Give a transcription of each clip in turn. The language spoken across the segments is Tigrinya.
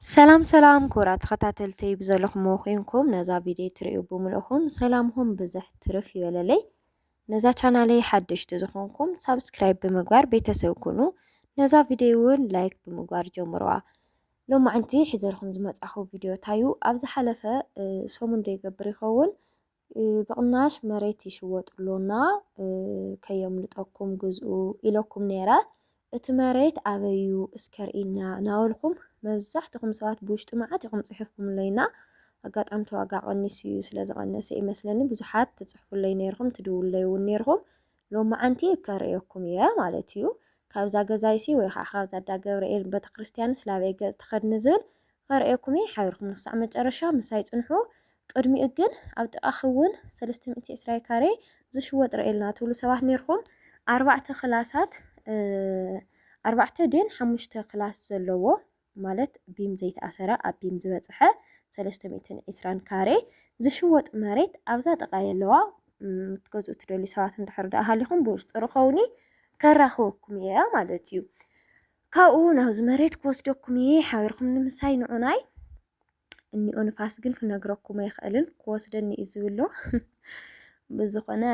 ሰላም ኩራት ተኸታተልተይ ብዘለኹም ኮይንኩም ነዛ ቪድዮ ትሪኡ ብምልኹም ሰላምኹም ብዙሕ ትርፍ ይበለለይ። ነዛ ቻናለይ ሓደሽቲ ዝኾንኩም ሳብስክራይብ ብምግባር ቤተሰብ ኩኑ ነዛ ቪድዮ እውን ላይክ ብምግባር ጀምርዋ። ሎማዓንቲ ሒዘልኩም ዝመጻኹ ቪድዮ ታዩ ኣብ ዝሓለፈ ሰሙን ዶ ይገብር ይኸውን ብቕናሽ መሬት ይሽወጥሉና ከየምልጠኩም ግዝኡ ኢለኩም ነይረ። እቲ መሬት ኣበዩ እስከርኢና ናበልኩም መብዛሕትኩም ሰባት ብውሽጢ መዓት ኢኹም ጽሒፍኩምለይና ኣጋጣሚ ዋጋ ቀኒሱ እዩ ስለዝቐነሰ ይመስለኒ ብዙሓት ትጽሕፉለይ ነይርኩም ትድውለይ እውን ነይርኩም ሎማዓንቲ ከርእየኩም እየ ማለት እዩ። ካብዛ ገዛይሲ ወይ ከዓ ካብዛ ዳ ገብርኤል ቤተክርስትያንስ ላበይ ገጽ ትኸድኒ ዝብል ከርእየኩም እየ። ሓቢርኩም ክሳዕ መጨረሻ ምሳይ ጽንሑ። ቅድሚኡ ግን ኣብ ጥቓኺ እውን 320 ካሬ ዝሽወጥ ርእየልና ትብሉ ሰባት ነይርኩም። 4 ክላሳት 4 ክላስ ዘለዎ ማለት ቢም ዘይተኣሰረ ኣብ ቢም ዝበጽሐ 320 ካሬ ዝሽወጥ መሬት ኣብዛ ጥቓይ ኣለዋ። ትገዝኡ ትደልዩ ሰባት እንድሕር ደኣ ሃሊኹም ብውሽጢ ርኸውኒ ከራኽበኩም እየ ማለት እዩ። ካብኡ ናብዚ መሬት ክወስደኩም እየ ሓቢርኩም ንምሳይ ንዑናይ እኒኦ ንፋስ ግን ክነግረኩም ኣይኽእልን ክወስደኒ እዩ ዝብሎ ብዝኾነ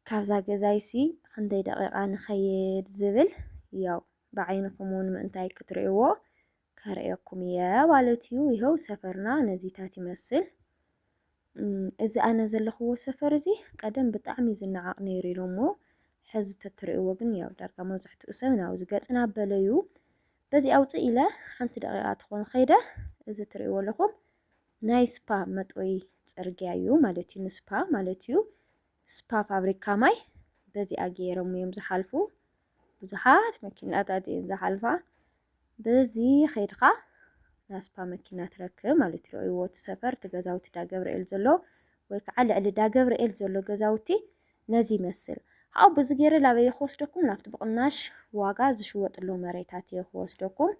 ካብዛ ገዛይሲ ክንደይ ደቂቓ ንኸይድ ዝብል ያው ብዓይንኩም እውን ምእንታይ ክትርእይዎ ከርእየኩም እየ ማለት እዩ። ይኸው ሰፈርና ነዚታት ይመስል። እዚ ኣነ ዘለኽዎ ሰፈር እዚ ቀደም ብጣዕሚ ዝነዓቕ ነይሩ ኢሎ እሞ ሕዚ ተትርእይዎ ግን ያው ዳርጋ መብዛሕትኡ ሰብ ናብዚ ገጽና በለዩ። በዚ ኣውፅእ ኢለ ሓንቲ ደቂቓ ትኾን ኸይደ እዚ ትርእይዎ ኣለኹም ናይ ስፓ መጥወይ ጽርግያ እዩ ማለት እዩ። ንስፓ ማለት እዩ ስፓ ፋብሪካ ማይ በዚኣ ገይሮም እዮም ዝሓልፉ ብዙሓት መኪናታት እየን ዝሓልፋ። በዚ ኸይድኻ ናስፓ መኪና ትረክብ ማለት እዩ። ርእይዎ እቲ ሰፈር እቲ ገዛውቲ ዳ ገብርኤል ዘሎ ወይ ከዓ ልዕሊ ዳ ገብርኤል ዘሎ ገዛውቲ ነዚ ይመስል። ካብኡ በዚ ገይረ ላበየ ክወስደኩም ናብቲ ብቕናሽ ዋጋ ዝሽወጥሎ መሬታት እየ ክወስደኩም።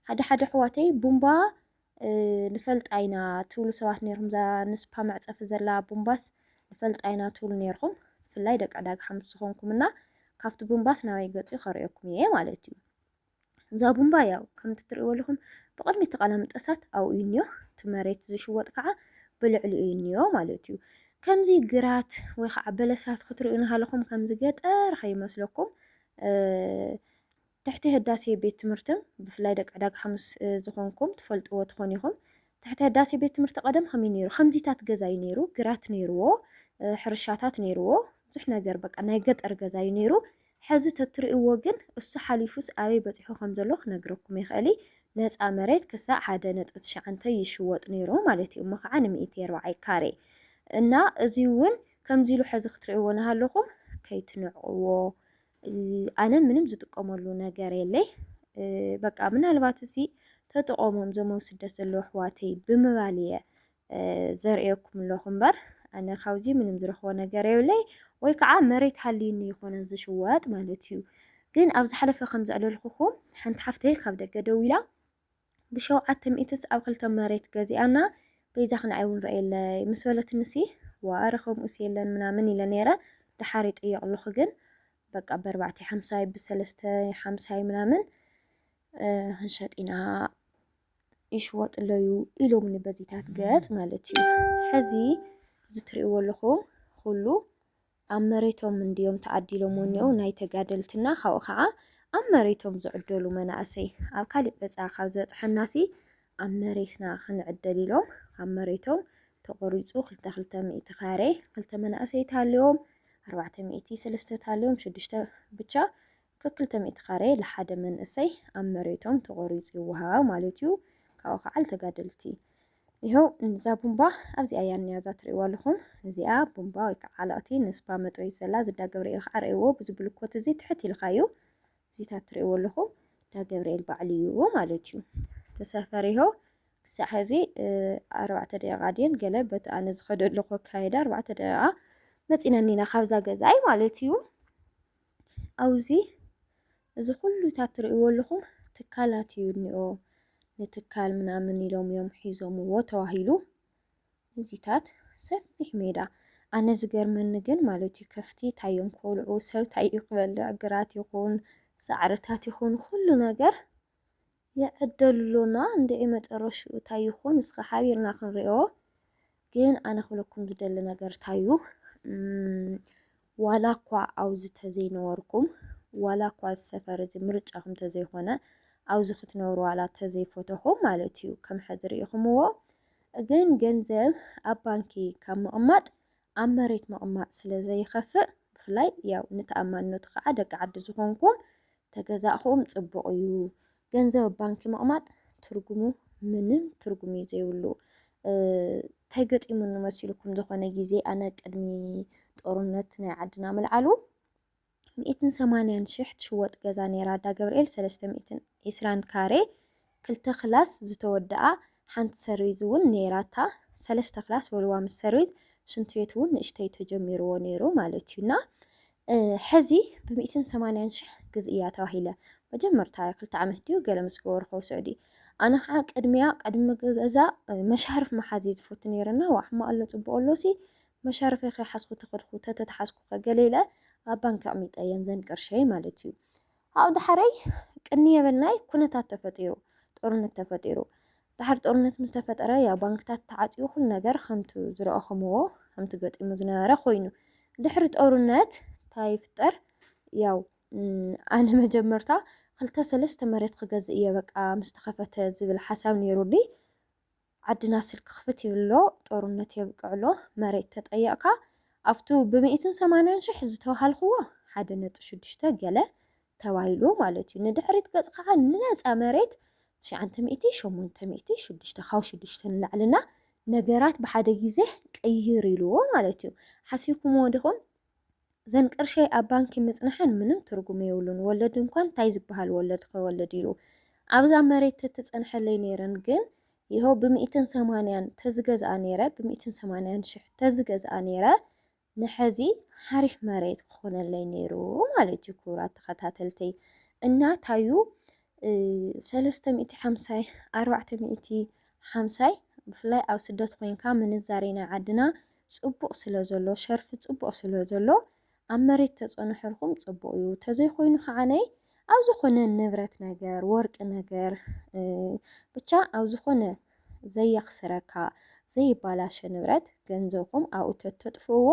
ሓደ ሓደ ኣሕዋተይ ቡምባ ንፈልጣ ኢና ትብሉ ሰባት ነይርኩም። እዛ ንስፓ መዕፀፊ ዘላ ቡምባስ ንፈልጣ ኢና ትብሉ ነይርኩም። ብፍላይ ደቂ ዕዳጋ ሓሙስ ዝኾንኩምና ካብቲ ቡምባስ ናበይ ገጹ ከርእየኩም እየ ማለት እዩ። እዛ ቡምባ ያው ከምቲ ትርእይዎ ኣለኹም ብቕድሚት ተቐላምጠሳት ኣብኡ እዩ እኒኦ። እቲ መሬት ዝሽወጥ ከዓ ብልዕሊኡ እዩ እኒኦ ማለት እዩ። ከምዚ ግራት ወይ ከዓ በለሳት ክትርእዩ ንሃለኹም ከምዚ ገጠር ከይመስለኩም ትሕቲ ህዳሴ ቤት ትምህርትን ብፍላይ ደቂ ዕዳጋ ሓሙስ ዝኾንኩም ትፈልጥዎ ትኾኑ ኢኹም። ትሕቲ ህዳሴ ቤት ትምህርቲ ቀደም ከመይ ነይሩ ከምዚታት ገዛ እዩ ነይሩ። ግራት ነይርዎ፣ ሕርሻታት ነይርዎ፣ ብዙሕ ነገር በቃ ናይ ገጠር ገዛ እዩ ነይሩ። ሕዚ ተትርእይዎ ግን እሱ ሓሊፉስ ኣበይ በፂሑ ከም ዘሎ ክነግረኩም ይኽእል። ነፃ መሬት ክሳዕ 1.9 ይሽወጥ ነይሩ ማለት እዩ። እሞ ከዓ ን140 ካሬ እና እዚ እውን ከምዚ ኢሉ ሕዚ ክትርእይዎ ንሃለኹም ከይትንዕቕዎ። ኣነ ምንም ዝጥቀመሉ ነገር የለይ። በቃ ምናልባት እዚ ተጠቐሞም ዘመውስደ ዘለዎ ኣሕዋተይ ብምባል እየ ዘርእየኩም ኣለኹ እምበር ኣነ ካብዚ ምንም ዝረኽቦ ነገር የብለይ። ወይ ከዓ መሬት ሃልዩኒ ይኾነ ዝሽወጥ ማለት እዩ። ግን ኣብ ዝሓለፈ ከም ዘዕለልኩኹም ሓንቲ ሓፍተይ ካብ ደገ ደው ኢላ ብ700 ኣብ 2 መሬት ገዚኣና በይዛ ክንዓይ እውን ረአየለይ ምስ በለትንሲ ዋረ ከምኡስ የለን ምናምን ኢለ ነይረ። ድሓር ይጥይቕ ኣለኹ ግን በቃ ብ450 ብ350 ምናምን ክንሸጢና ይሽወጥለዩ ኢሎምኒ በዚታት ገጽ ማለት እዩ። ሕዚ ዝትርእይዎ ኣለኹም ኩሉ ኣብ መሬቶም እንዲዮም ተዓዲሎም እኒኦ ናይ ተጋደልትና ካብኡ ከዓ ኣብ መሬቶም ዝዕደሉ መናእሰይ ኣብ ካሊእ በፃ ካብ ዝበፅሐናሲ ኣብ መሬትና ክንዕደል ኢሎም ኣብ መሬቶም ተቆሪፁ 200 ካሬ 2 መናእሰይ ተሃልዮም 400 3 ተሃልዮም 6 ብቻ 200 ካሬ ለሓደ መንእሰይ ኣብ መሬቶም ተቆሪፁ ይወሃብ ማለት እዩ። ካብኡ ከዓ ተጋደልቲ ይኸው እዛ ቡምባ ኣብዚኣ እያ እኒኣ ትርእይዋ ኣለኹም። እዚኣ ቡምባ ወይ ከዓ ዓለቕቲ ንስፓ መጥወይ ዘላ ዝዳ ገብርኤል ከዓ ርእይዎ ብዚ ብልኮት እዚ ትሕት ኢልካዩ እዚታት ትርእይዎ ኣለኹም ዳ ገብርኤል ባዕሉ እዩ ማለት እዩ። ተሰፈር ይኸው ክሳዕ ሕዚ 4 ደቂቓ ድየን ገለ በቲ ኣነ ዝኸደ ኣለኹ ኣካይዳ 4 ደቂቓ መፂና እኒና ካብዛ ገዛይ ማለት እዩ። ኣብዚ እዚ ኩሉታት ትርእይዎ ኣለኹም ትካላት እዩ እኒኦ ንትካል ምናምን ኢሎም እዮም ሒዞምዎ ተባሂሉ እዚታት ሰፊሕ ሜዳ። ኣነ ዝገርመኒ ግን ማለት እዩ ከፍቲ ታዮም ክበልዑ ሰብ ታይ ክበልዕ ግራት ይኹን ሳዕርታት ይኹን ኩሉ ነገር يعدلونا عندي مጨረሹ ታይኹን እስከ ሓቢርና ክንሪኦ ግን ኣነ ክለኩም ዝደሊ ነገር ታዩ ዋላ እኳ ኣብዚ ተዘይነበርኩም ዋላ እኳ ዝሰፈር እዚ ምርጫኹም ተዘይኮነ ኣብዚ ክትነብሩ ዋላ ተዘይፈተኹም ማለት እዩ ከም ሕዚ ርኢኹምዎ ግን ገንዘብ ኣብ ባንኪ ካብ ምቕማጥ ኣብ መሬት ምቕማጥ ስለ ዘይኸፍእ ብፍላይ ያው ንተኣማንነቱ ከዓ ደቂ ዓዲ ዝኾንኩም ተገዛእኹም ፅቡቕ እዩ ገንዘብ ባንኪ ምቕማጥ ትርጉሙ ምንም ትርጉም እዩ ዘይብሉ ተገጢሙን መሲልኩም ዝኾነ ግዜ ኣነ ቅድሚ ጦርነት ናይ ዓድና ምልዓሉ 180,000 ትሽወጥ ገዛ ነይራ ዳ ገብርኤል 320 ካሬ ክልተ ክላስ ዝተወድኣ ሓንቲ ሰርቪስ እውን ነይራታ ሰለስተ ክላስ ወልዋ ምስ ሰርቪስ ሽንት ቤት እውን ንእሽተይ ተጀሚርዎ ነይሩ ማለት እዩና ሕዚ ብ180,000 ግዝእያ ተባሂለ መጀመርታ 2 ዓመት ድዩ ገለ ምስ ገበርኩ ስዑዲ ኣነ ከዓ ቀድሚ ገዛ መሻርፍ መሓዚ ዝፈቱ ነይርና ዋሕማ ኣሎ ጽቡቕሎሲ መሻርፍ ከይሓስኩ ተኸድኩ ተተሓስኩ ከገሌለ ኣብ ባንክ ኣሚጠየን ዘን ቅርሸይ ማለት እዩ ኣብ ድሓረይ ቅኒ የበልናይ ኩነታት ተፈጢሩ ጦርነት ተፈጢሩ ድሓር ጦርነት ምስ ተፈጠረ ያው ባንክታት ተዓፅዩ ኩሉ ነገር ከምቲ ዝረአኹምዎ ከምቲ ገጢሙ ዝነበረ ኮይኑ ድሕሪ ጦርነት ታይ ይፍጠር ያው ኣነ መጀመርታ ክልተ ሰለስተ መሬት ክገዝእ እየ በቃ ምስተኸፈተ ዝብል ሓሳብ ነይሩኒ ዓድና ስልክ ክፍት ይብሎ ጦርነት የብቅዕሎ መሬት ተጠየቕካ ኣብቱ ብ180,000 ዝተዋሃልኽዎ 1.6 ገለ ተባሂሉ ማለት እዩ ንድሕሪት ገጽ ከዓ ንነፃ መሬት 900 800 6 ካብ 6 ንላዕልና ነገራት ብሓደ ግዜ ቀይር ኢልዎ ማለት እዩ ሓሲብኩምዎ ዲኹም ዘን ቅርሸይ ኣብ ባንኪ ምጽንሐን ምንም ትርጉም የብሉን ወለድ እንኳን ታይ ዝበሃል ወለድ ከወለድ ኢሉ ኣብዛ መሬት ተጸንሐለይ ነይረን ግን ይኸው ብ180 ተዝገዝኣ ነይረ ብ180,000 ተዝገዝኣ ነይረ ንሕዚ ሓሪፍ መሬት ክኾነለይ ነይሩ ማለት እዩ ክቡራት ተኸታተልተይ እና ታዩ 350 450 ብፍላይ ኣብ ስደት ኮይንካ ምንዛሬ ናይ ዓድና ጽቡቕ ስለ ዘሎ ሸርፊ ጽቡቕ ስለ ዘሎ ኣብ መሬት ተጸንሐልኩም ጽቡቕ እዩ ተዘይኮይኑ ከዓነይ ኣብ ዝኾነ ንብረት ነገር ወርቂ ነገር ብቻ ኣብ ዝኾነ ዘየኽስረካ ዘይባላሸ ንብረት ገንዘብኩም ኣብኡ ተጥፍእዎ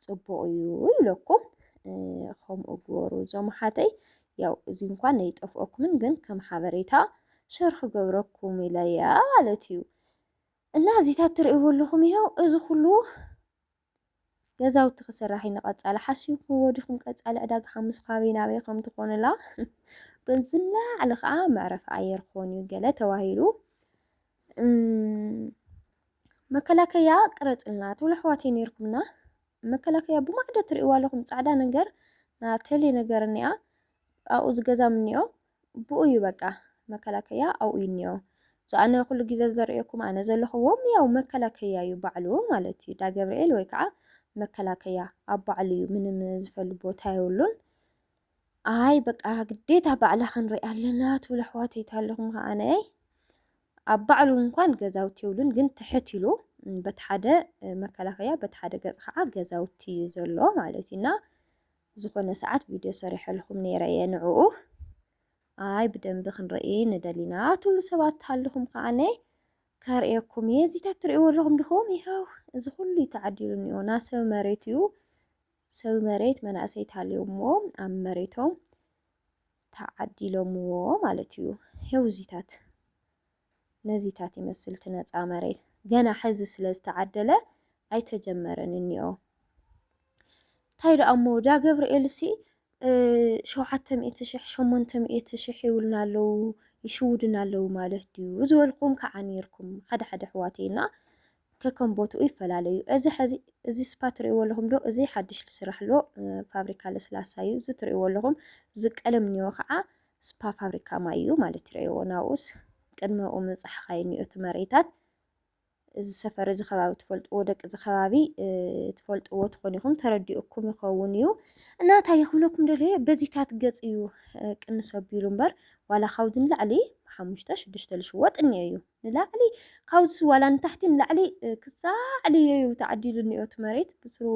ጽቡቕ እዩ ይብለኩም ከምኡ ግበሩ እዞም ሓተይ ያው እዚ እንኳን ኣይጠፍኦኩምን ግን ከም ሓበሬታ ሸር ክገብረኩም ኢለያ ማለት እዩ እና እዚታት ትርእይዎ ኣለኹም ይኸው እዚ ኩሉ ገዛውቲ ክስራሕ ይንቐጻለ ሓሲብኩም ወዲኹም ቀጻለ ዕዳጋ ሓሙስ ካበይ ናበይ ከም ትኾንላ ግን ዝላዕለ ከዓ መዕረፍ ኣየር ክኾን እዩ ገለ ተባሂሉ መከላከያ ቅረጽልና ትብሉ ኣሕዋተይ ነይርኩምና መከላከያ ብማዕዶ ትርእይዎ ኣለኹም ጻዕዳ ነገር ና ቴሌ ነገር እኒኣ ኣብኡ ዝገዛም እኒኦ ብኡ እዩ በቃ መከላከያ ኣብኡ እኒኦ ዛኣነ ኩሉ ግዜ ዘርእየኩም ኣነ ዘለኹዎም ያው መከላከያ እዩ ባዕሉ ማለት እዩ ዳ ገብርኤል ወይ ከዓ መከላከያ ኣብ ባዕሉ እዩ ምንም ዝፈልይ ቦታ የብሉን ኣይ በቃ ግዴታ ባዕላ ክንርኢ ኣለና ትብሉ ኣሕዋተይ ታለኹም ከዓነ ኣብ ባዕሉ እንኳን ገዛውቲ የብሉን ግን ትሕት ኢሉ በቲ ሓደ መከላከያ በቲ ሓደ ገጽ ከዓ ገዛውቲ እዩ ዘሎ ማለት እዩና ዝኾነ ሰዓት ቪድዮ ሰሪሐልኩም ነይረ የንዕኡ ኣይ ብደንቢ ክንርኢ ንደሊና ትብሉ ሰባት ታለኹም ከዓነ ካርኤኩም የዚታት ትርእይዎ ኣለኹም ድኹም ይኸው እዚ ኩሉ ተዓዲሉ እኒኦ ና ሰብ መሬት እዩ ሰብ መሬት መናእሰይ ታልዮሞ ኣብ መሬቶም ተዓዲሎምዎ ማለት እዩ ይኸው እዚታት ነዚታት ይመስል ትነፃ መሬት ገና ሕዚ ስለ ዝተዓደለ ኣይተጀመረን እኒኦ ታይዶ እሞ ዳ ገብርኤልሲ 700,000 800,000 ይውልና ኣለው ይሽውድና ኣለው ማለት ድዩ ዝበልኩም ከዓ ነይርኩም ሓደ ሓደ ኣሕዋተይና ከከም ቦትኡ ይፈላለዩ እዚ ስፓ ትርእይዎ ኣለኹም ዶ እዚ ሓድሽ ዝስራሕ ሎ ፋብሪካ ለስላሳ እዩ እዚ ትርእይዎ ኣለኹም ዝቀለም እኒኦ ከዓ ስፓ ፋብሪካ ማይ እዩ ማለት ትርእይዎ ናብኡስ ቅድሚኡ ምፅሓኻይ እኒኦ እቲ መሬታት እዚ ሰፈር እዚ ከባቢ ትፈልጥዎ ደቂ እዚ ከባቢ ትፈልጥዎ ትኾኒኹም ተረዲኡኩም ይኸውን እዩ እና እንታይ ይኽብለኩም ደልየ በዚታት ገጽ እዩ ቅንስ ኣቢሉ እምበር ዋላ ካብዚ ንላዕሊ 5-6 ዝሽወጥ እኒኦ እዩ ንላዕሊ ካብዚ ዋላ ንታሕቲ ንላዕሊ ክሳዕሊ እዩ ተዓዲሉ እኒኦ እቲ መሬት ብፅሩ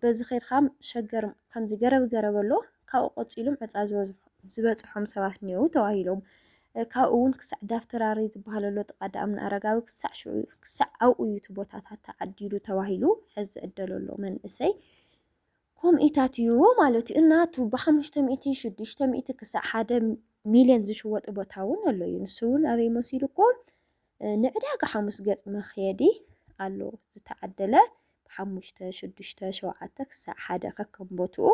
በዚ ኸይድካ ሸገር ከምዚ ገረብ ኣሎ ካብኡ ቆፂሎም ዕፃ ዝበፅሖም ሰባት እኒኦ ተባሂሎም ካብኡውን ክሳዕ ዳፍተራሪ ዝበሃለሎ ጥቃዳም ንኣረጋዊ ክሳዕ ኣብኡ እዩ እቲ ቦታታት ተዓዲሉ ተባሂሉ ሕዚ ዝዕደለሎ መንእሰይ ከምኢታት እዩ ማለት እዩ። እናቱ ብ500 600 ክሳዕ 1,000,000 ዝሽወጥ ቦታ እውን ኣሎ እዩ። ንሱ እውን ኣበይ መሲልኩም ንዕዳጋ 5 ገፅ መኽየዲ ኣሎ ዝተዓደለ ብ5 6 7 ክሳዕ 1 ከከም ቦትኡ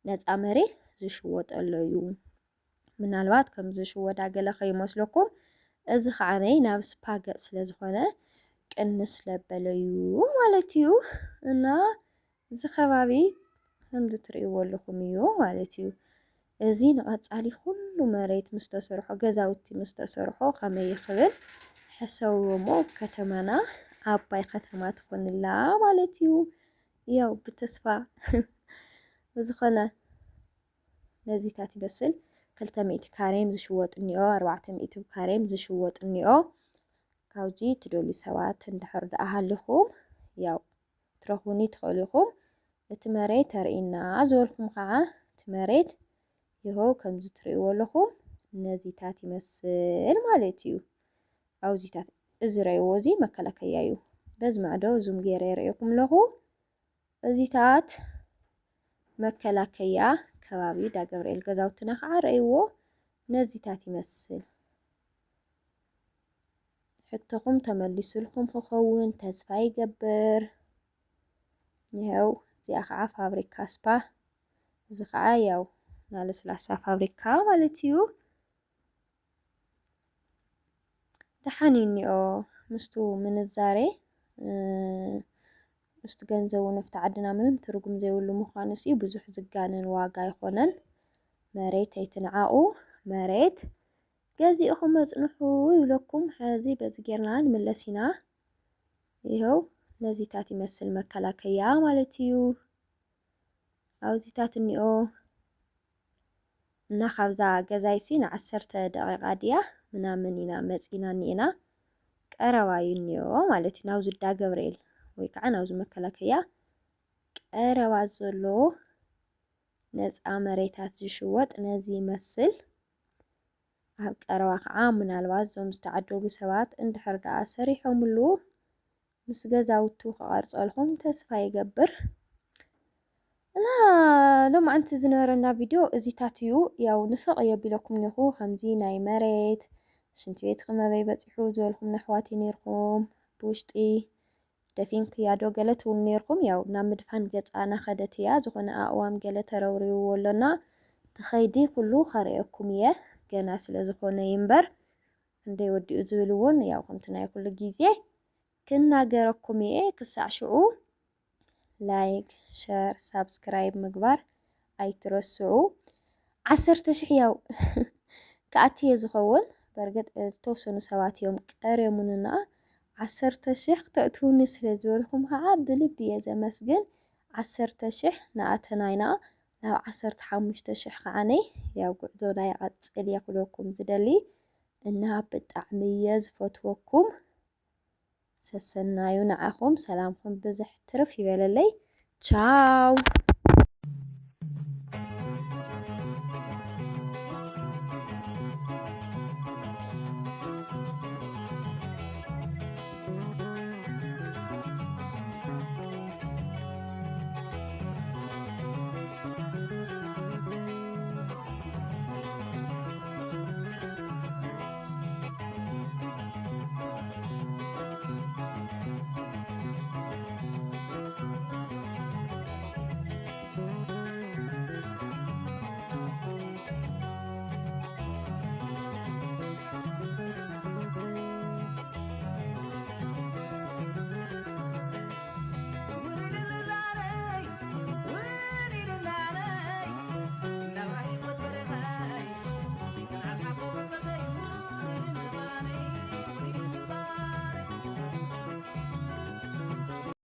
ነፃ መሬት ዝሽወጠሉ እዩ። ምናልባት ከም ዝሽወዳ ገለ ከይመስለኩም እዚ ከዓነይ ናብ ስፓ ገፅ ስለ ዝኾነ ቅንስ ለበለ እዩ ማለት እዩ። እና እዚ ከባቢ ከምዚ ትርእይዎ ኣለኹም እዩ ማለት እዩ። እዚ ንቐፃሊ ኩሉ መሬት ምስ ተሰርሖ ገዛውቲ ምስ ተሰርሖ ከመይ ይኽብል ሕሰብዎ ከተማና ዓባይ ከተማ ትኾንላ ማለት እዩ። ያው ብተስፋ ዝኾነ ነዚታት ይመስል 200 ካሬም ዝሽወጥ እኒኦ 400 ካሬም ዝሽወጥ እኒኦ ካብዚ ትደልዩ ሰባት እንድሕር ደኣ ሃለኹም ያው ትረኽቡኒ ትኽእሉ ኢኹም። እቲ መሬት ተርእይና ዝበልኩም ከዓ እቲ መሬት ይኸው ከምዚ ትርእይዎ ኣለኹም ነዚታት ይመስል ማለት እዩ። ኣብዚታት እዚ ረእይዎ እዚ መከላከያ እዩ። በዚ ማዕዶ ዙም ገይረ የርእየኩም ኣለኹ እዚታት መከላከያ ከባቢ ዳገብርኤል ገዛውትና ከዓ ረእይዎ ነዚታት ይመስል። ሕቶኹም ተመሊሱልኩም ክኸውን ተስፋ ይገብር። ይኸው እዚኣ ከዓ ፋብሪካ ስፓ እዚ ከዓ ያው ናለስላሳ ፋብሪካ ማለት እዩ። ደሓን እኒኦ ምስቱ ምንዛሬ ምስቲ ገንዘቡ ነፍቲ ዓድና ምንም ትርጉም ዘይብሉ ምዃኑስ እዩ ብዙሕ ዝጋነን ዋጋ ኣይኮነን። መሬት ኣይትንዓቑ መሬት ገዚእኹም መፅንሑ ይብለኩም። ሕዚ በዚ ጌርና ንምለስ ኢና። ይኸው ነዚታት ይመስል መከላከያ ማለት እዩ። ኣብዚታት እኒኦ እና ካብዛ ገዛይሲ ን10 ደቂቓ ድያ ምናምን ኢና መፂና እኒአና ቀረባ እዩ እኒኦ ማለት እዩ። ናብዚ ዳገብርኤል ወይ ከዓ ናብዚ መከላከያ ቀረባ ዘሎ ነፃ መሬታት ዝሽወጥ ነዚ ይመስል። ኣብ ቀረባ ከዓ ምናልባት እዞም ዝተዓደሉ ሰባት እንድሕር ደኣ ሰሪሖምሉ ምስ ገዛውቱ ክቐርፀልኩም ተስፋ ይገብር። እና ሎማዓንቲ ዝነበረና ቪድዮ እዚታት እዩ። ያው ንፍቕ የቢለኩም ኒኹ ከምዚ ናይ መሬት ሽንቲ ቤት ከመበይ በፂሑ ዝበልኩም ኣሕዋትይ ነይርኩም ብውሽጢ ደፊንክያዶ ገለ ትብሉ ነይርኩም። ያው ናብ ምድፋን ገፃ ናኸደት እያ ዝኾነ ኣእዋም ገለ ተረብሪብዎ ኣሎና ትኸይዲ ኩሉ ከርእየኩም እየ ገና ስለ ዝኾነ ይምበር እንደይ ወዲኡ ዝብል እውን ያው ከምቲ ናይ ኩሉ ግዜ ክናገረኩም እየ። ክሳዕ ሽዑ ላይክ ሸር ሳብስክራይብ ምግባር ኣይትረስዑ። 10,000 ያው ከኣትየ ዝኸውን በርግጥ ዝተወሰኑ ሰባት እዮም ቀርዮሙንና 10,000 ክተእትውኒ ስለ ዝበልኩም ከዓ ብልቢ እየ ዘመስግን። 10,000 ንኣተና ኢና ናብ 15,000 ከዓነይ ያው ጉዕዞና ይቐፅል እየ ክብለኩም ዝደሊ እና ብጣዕሚ እየ ዝፈትወኩም። ሰሰናዩ ንዓኹም ሰላምኩም ብዝሕ ትርፍ ይበለለይ ቻው።